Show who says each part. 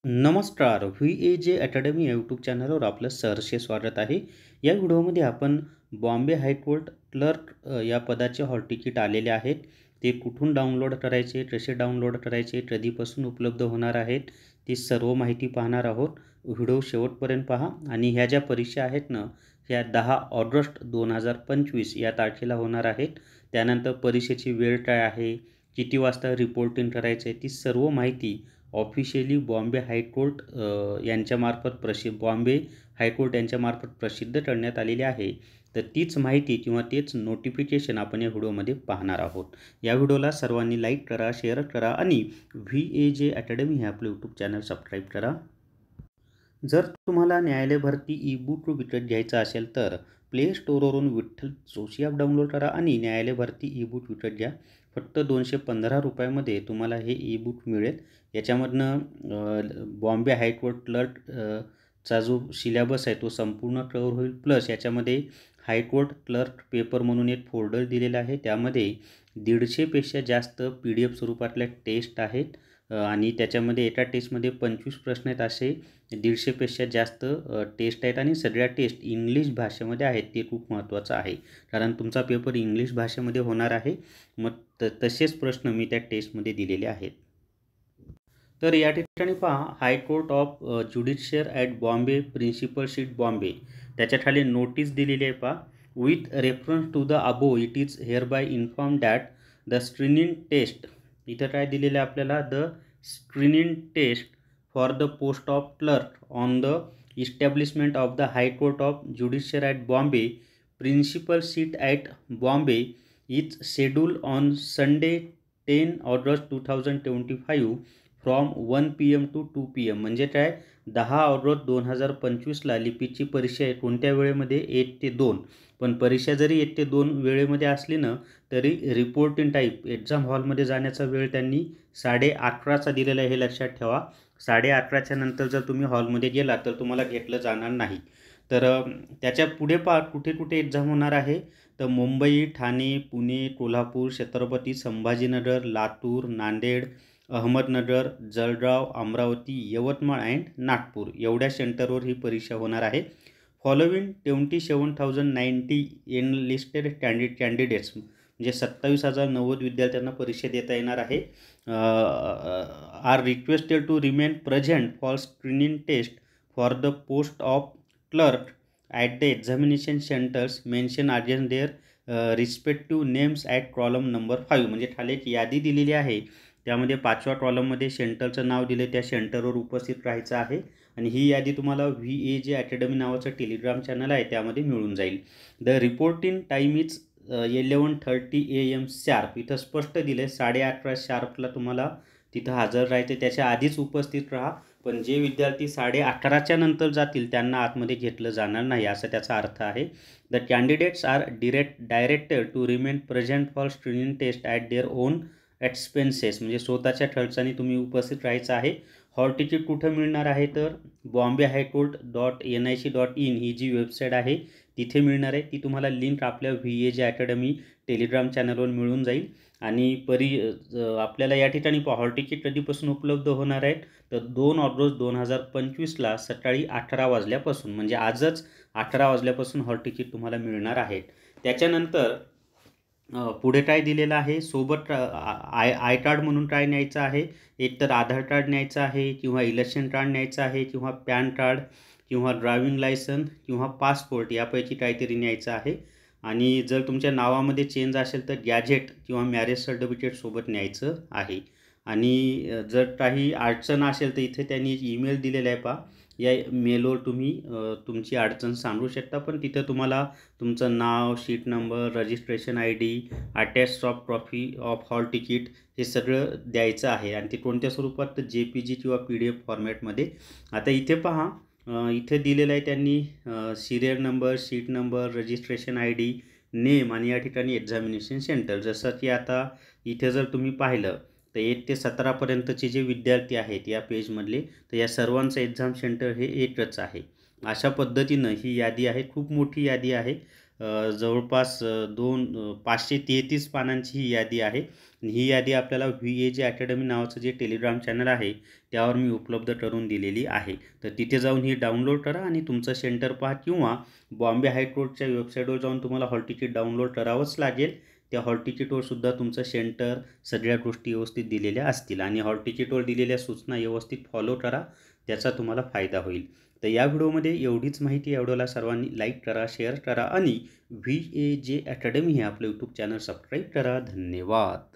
Speaker 1: नमस्कार. VAJ academy या YouTube चॅनलवर आपलं सहर्ष स्वागत आहे. या व्हिडिओमध्ये आपण बॉम्बे हायकोर्ट क्लर्क या पदाचे हॉल तिकीट आलेले आहेत. ते कुठून डाउनलोड करायचे, कसे डाउनलोड करायचे, कधीपासून उपलब्ध होणार आहेत, ती सर्व माहिती पाहणार आहोत. व्हिडिओ शेवटपर्यंत पहा. आणि ह्या ज्या परीक्षा आहेत ना, ह्या 10 ऑगस्ट 2025 या तारखेला होणार आहेत. त्यानंतर परीक्षेची वेळ काय आहे, किती वाजता रिपोर्टिंग करायचं आहे, ती सर्व माहिती ऑफिशियली बॉम्बे हायकोर्ट यांच्यामार्फत प्रसिद्ध करण्यात आलेली आहे. तर तीच माहिती किंवा तेच नोटिफिकेशन आपण या व्हिडिओमध्ये पाहणार आहोत. या व्हिडिओला सर्वांनी लाईक करा, शेअर करा आणि VAJ अकॅडमी हे आपलं यूट्यूब चॅनल सबस्क्राईब करा. जर तुम्हाला न्यायालय भरती ई-बुक विकत घ्यायचा असेल तर प्ले स्टोअरवरून विठ्ठल जोशी ॲप डाउनलोड करा आणि न्यायालय भरती ई-बुक विकत घ्या. फक्त 215 रुपयामध्ये तुम्हाला हे ई-बुक मिळेल. याच्यामधनं बॉम्बे हायकोर्ट क्लर्क चा जो सिलेबस आहे तो संपूर्ण कव्हर होईल. प्लस याच्यामध्ये हायकोर्ट क्लर्क पेपर म्हणून एक फोल्डर दिलेला आहे. त्यामध्ये 150पेक्षा जास्त PDF स्वरूपातल्या टेस्ट आहेत आणि त्याच्यामध्ये एका टेस्टमध्ये 25 प्रश्न आहेत. असे 150पेक्षा जास्त टेस्ट आहेत आणि सगळ्या टेस्ट इंग्लिश भाषेमध्ये आहेत. ते खूप महत्त्वाचं आहे, कारण तुमचा पेपर इंग्लिश भाषेमध्ये होणार आहे. मग तसेच प्रश्न मी त्या टेस्टमध्ये दिलेले आहेत. तर या ठिकाणी पहा, high court of judicature at Bombay, principal seat Bombay, त्याच्या खाली नोटीस दिलेली आहे. पहा, with reference to the above it is here by inform that the screening test, इथं काय दिलेलं आहे आपल्याला, the screening test for the post of clerk on the establishment of the high court of judicature at Bombay, principal seat at Bombay is schedule on Sunday 10 August 2025 फ्रॉम 1 PM to 2 PM. म्हणजे काय, 10 August 2025ला लिपीची परीक्षा आहे. कोणत्या वेळेमध्ये? 1 ते 2. पण परीक्षा जरी 1 ते 2 वेळेमध्ये असली ना, तरी रिपोर्टिंग टाईप एक्झाम हॉलमध्ये जाण्याचा वेळ त्यांनी 11:30चा दिलेला आहे, हे लक्षात ठेवा. 11:30च्या नंतर जर तुम्ही हॉलमध्ये गेला तर तुम्हाला घेतलं जाणार नाही. तर त्याच्या पुढे पहा, कुठे कुठे एक्झाम होणार आहे. तर मुंबई, ठाणे, पुणे, कोल्हापूर, छत्रपती संभाजीनगर, लातूर, नांदेड, अहमदनगर, जळगाव, अमरावती, यवतमाळ अँड नागपूर एवढ्या सेंटरवर ही परीक्षा होणार आहे. फॉलोविंग 27,090 एनलिस्टेड कॅन्डिडेट्स, म्हणजे 27,090 विद्यार्थ्यांना परीक्षा देता येणार आहे. Are requested to remain present for screening test for the post of clerk at the examination centres mention against their respective names at column number 5. म्हणजे खाली एक यादी दिलेली आहे, त्यामध्ये 5व्या कॉलममध्ये सेंटरचं नाव दिले, त्या सेंटरवर उपस्थित राहायचं आहे. आणि ही यादी तुम्हाला VAJ अकॅडमी नावाचं टेलिग्राम चॅनल आहे त्यामध्ये मिळून जाईल. The reporting time is 11:30 AM sharp. इथं स्पष्ट दिले 11:30 शार्पला तुम्हाला तिथं हजर राहायचे. त्याच्या आधीच उपस्थित राहा. पण जे विद्यार्थी 11:30च्या नंतर जातील त्यांना आतमध्ये घेतलं जाणार नाही, असा त्याचा अर्थ आहे. The candidates are directed to remain present for screening test at their own expenses, म्हणजे स्वतःच्या खर्चाने तुम्ही उपस्थित राहायचं आहे. हॉल तिकीट कुठं मिळणार आहे, तर bombehaicourt.nic.in ही जी वेबसाईट आहे तिथे मिळणार आहे. ती तुम्हाला लिंक आपल्या VAJ अकॅडमी टेलिग्राम चॅनलवर मिळून जाईल. आणि आपल्याला या ठिकाणी हॉल तिकीट कधीपासून उपलब्ध होणार आहेत, तर 2 ऑगस्ट 2025ला सकाळी 18 वाजल्यापासून, म्हणजे आजच 18 वाजल्यापासून हॉल तिकीट तुम्हाला मिळणार आहेत. त्याच्यानंतर पुढे काय दिलेलं आहे, सोबत आय कार्ड म्हणून काय न्यायचं आहे, एक तर आधार कार्ड न्यायचं आहे, किंवा इलेक्शन कार्ड न्यायचं आहे, किंवा पॅन कार्ड, किंवा ड्रायव्हिंग लायसन, किंवा पासपोर्ट यापैकी काहीतरी न्यायचं आहे. आणि जर तुमच्या नावामध्ये चेंज असेल तर गॅजेट किंवा मॅरेज सर्टिफिकेट सोबत न्यायचं आहे. आणि जर काही अडचण असेल तर इथे त्यांनी ईमेल दिलेला आहे. पहा, या मेलवर तुम्ही तुमची अडचण सांगू शकता. पण तिथं तुम्हाला तुमचं नाव, seat number, registration ID, attach soft copy of hall ticket हे सगळं द्यायचं आहे. आणि ते कोणत्या स्वरूपात, तर JPG किंवा PDF फॉर्मॅटमध्ये. आता इथे पहा, इथे दिलेलं आहे त्यांनी serial number, sheet number, registration ID, name आणि या ठिकाणी एक्झामिनेशन सेंटर. जसं की आता इथे जर तुम्ही पाहिलं तर 1 ते 17पर्यंतचे जे विद्यार्थी आहेत या पेजमधले, तर या सर्वांचं एक्झाम सेंटर हे एकच आहे. अशा पद्धतीनं ही यादी आहे, खूप मोठी यादी आहे. जवळपास 533 पानांची ही यादी आहे. ही यादी आपल्याला VAG अकॅडमी नावाचं जे टेलिग्राम चॅनल आहे त्यावर मी उपलब्ध करून दिलेली आहे. तर तिथे जाऊन ही डाउनलोड करा आणि तुमचं सेंटर पहा, किंवा बॉम्बे हायकोर्टच्या वेबसाईटवर जाऊन तुम्हाला हॉल तिकीट डाउनलोड करावंच लागेल. त्या हॉल तिकीटवर सुद्धा तुमचं सेंटर, सगळ्या गोष्टी व्यवस्थित दिलेल्या असतील आणि हॉल तिकीटवर दिलेल्या सूचना व्यवस्थित फॉलो करा, त्याचा तुम्हाला फायदा होईल. तर या व्हिडिओमध्ये एवढीच माहिती. या व्हिडिओला सर्वांनी लाईक करा, शेअर करा आणि VAG अकॅडमी हे आपलं यूट्यूब चॅनल सबस्क्राईब करा. धन्यवाद.